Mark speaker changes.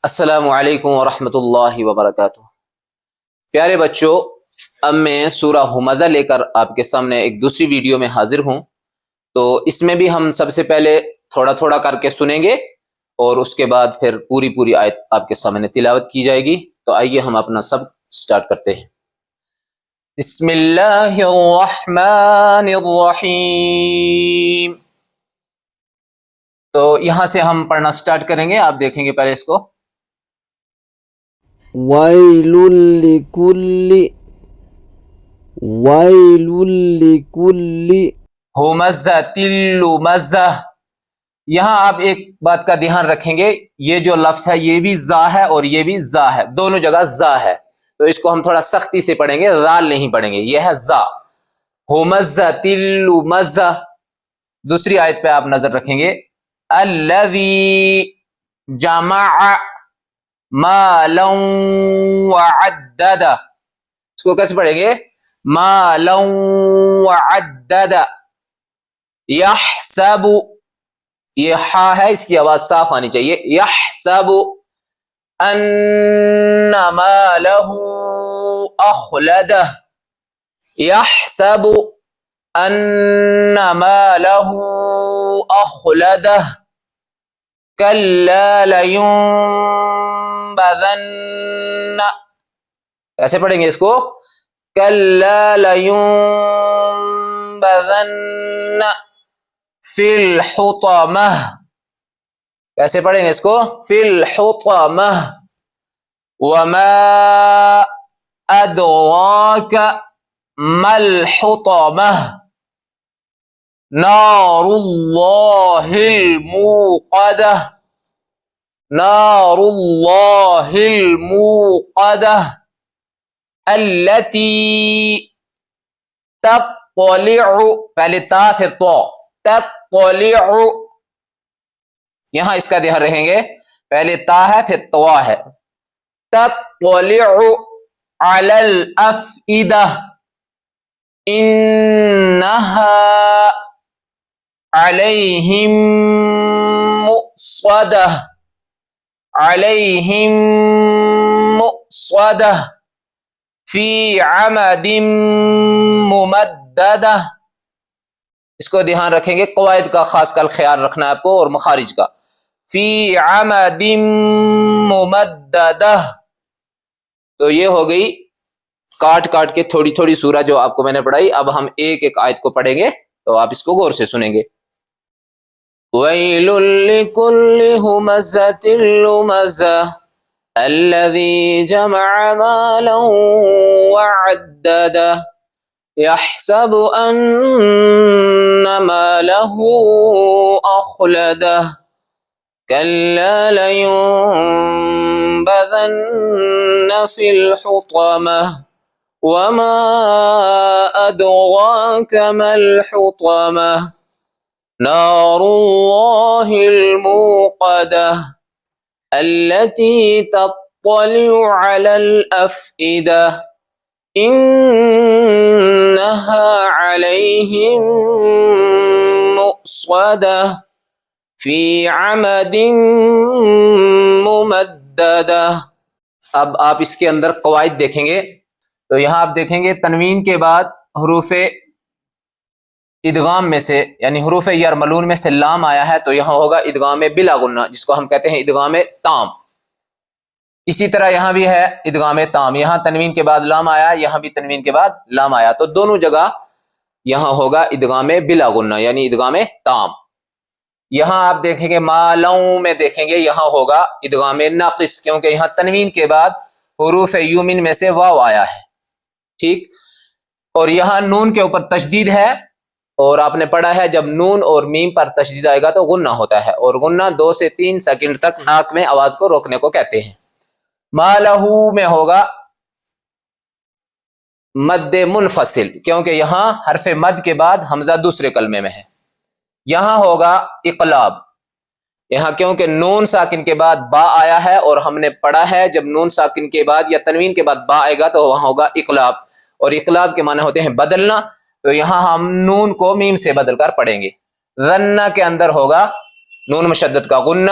Speaker 1: السلام علیکم ورحمۃ اللہ وبرکاتہ۔ پیارے بچوں، اب میں سورہ ہمزہ لے کر آپ کے سامنے ایک دوسری ویڈیو میں حاضر ہوں۔ تو اس میں بھی ہم سب سے پہلے تھوڑا تھوڑا کر کے سنیں گے اور اس کے بعد پھر پوری آیت آپ کے سامنے تلاوت کی جائے گی۔ تو آئیے ہم اپنا سب سٹارٹ کرتے ہیں۔ بسم اللہ الرحمن الرحیم۔ تو یہاں سے ہم پڑھنا سٹارٹ کریں گے، آپ دیکھیں گے پہلے اس کو۔
Speaker 2: وَيْلٌ لِكُلِّ
Speaker 1: ہمزۃ لمزہ۔ یہاں آپ ایک بات کا دھیان رکھیں گے، یہ جو لفظ ہے یہ بھی زا ہے اور یہ بھی زا ہے، دونوں جگہ زا ہے، تو اس کو ہم تھوڑا سختی سے پڑھیں گے، رال نہیں پڑھیں گے، یہ ہے زا۔ ہمزۃ لمزہ۔ دوسری آیت پہ آپ نظر رکھیں گے، الذی جمع مالا وعددہ۔ اس کو کیسے پڑھیں گے؟ مالا وعددہ۔ یحسب، یہ ہا ہے، اس کی آواز صاف آنی چاہیے، یحسب ان مالہ اخلدہ۔ یحسب ان مالہ اخلدہ۔ کلا لینبذن۔ کیسے پڑھیں گے اس کو؟ کلا لینبذن فی الحطمہ۔ کیسے پڑھیں گے اس کو؟ فی الحطمہ۔ وما ادراک ما الحطمہ۔ نار اللہ الموقدہ۔ نار اللہ الموقدہ التی تطلع، پہلے تا پھر تو، تطلع، یہاں اس کا دھیان رکھیں گے، پہلے تا ہے پھر توا ہے۔ تطلع علی الافئدہ انہا علیہم مؤصدہ۔ علیہم مؤصدہ فی عمد ممددہ۔ اس کو دھیان رکھیں گے، قواعد کا خاص کر خیال رکھنا ہے آپ کو اور مخارج کا۔ فی عمد ممددہ۔ تو یہ ہو گئی کاٹ کے تھوڑی تھوڑی سورہ جو آپ کو میں نے پڑھائی۔ اب ہم ایک ایک آیت کو پڑھیں گے، تو آپ اس کو غور سے سنیں گے۔ وَيْلٌ لِكُلِّ ہُمَزَةٍ لُمَزَةٍ الَّذِي جَمَعَ مَالًا وَعَدَّدَهُ يَحْسَبُ أَنَّ مَالَهُ أَخْلَدَهُ كَلَّا لَيُنبَذَنَّ فِي الْحُطَمَةِ وَمَا أَدْرَاكَ مَا الْحُطَمَةُ نار اللہ الموقدہ التی تطلع علی الافئدہ انہا علیہم مؤصدہ فی عمد ممددہ۔ اب آپ اس کے اندر قواعد دیکھیں گے، تو یہاں آپ دیکھیں گے تنوین کے بعد حروف ادغام میں سے، یعنی حروف یرملون میں سے لام آیا ہے، تو یہاں ہوگا ادغام بلا غنہ، جس کو ہم کہتے ہیں ادغام تام۔ اسی طرح یہاں بھی ہے ادغام تام، یہاں تنوین کے بعد لام آیا، یہاں بھی تنوین کے بعد لام آیا، تو دونوں جگہ یہاں ہوگا ادغام بلا غنہ یعنی ادغام تام۔ یہاں آپ دیکھیں گے مالوں میں دیکھیں گے، یہاں ہوگا ادغام ناقص، کیونکہ یہاں تنوین کے بعد حروف یومن میں سے واو آیا ہے، ٹھیک۔ اور یہاں نون کے اوپر تشدید ہے، اور آپ نے پڑھا ہے جب نون اور میم پر تشدید آئے گا تو غنہ ہوتا ہے، اور غنہ 2 سے 3 سیکنڈ تک ناک میں آواز کو روکنے کو کہتے ہیں۔ مالہو میں ہوگا مد منفصل، کیونکہ یہاں حرف مد کے بعد حمزہ دوسرے کلمے میں ہے۔ یہاں ہوگا اقلاب، یہاں کیونکہ نون ساکن کے بعد با آیا ہے، اور ہم نے پڑھا ہے جب نون ساکن کے بعد یا تنوین کے بعد با آئے گا تو وہاں ہوگا اقلاب، اور اقلاب کے معنی ہوتے ہیں بدلنا، تو یہاں ہم نون کو میم سے بدل کر پڑھیں گے۔ ظنہ کے اندر ہوگا نون مشدد کا غنہ،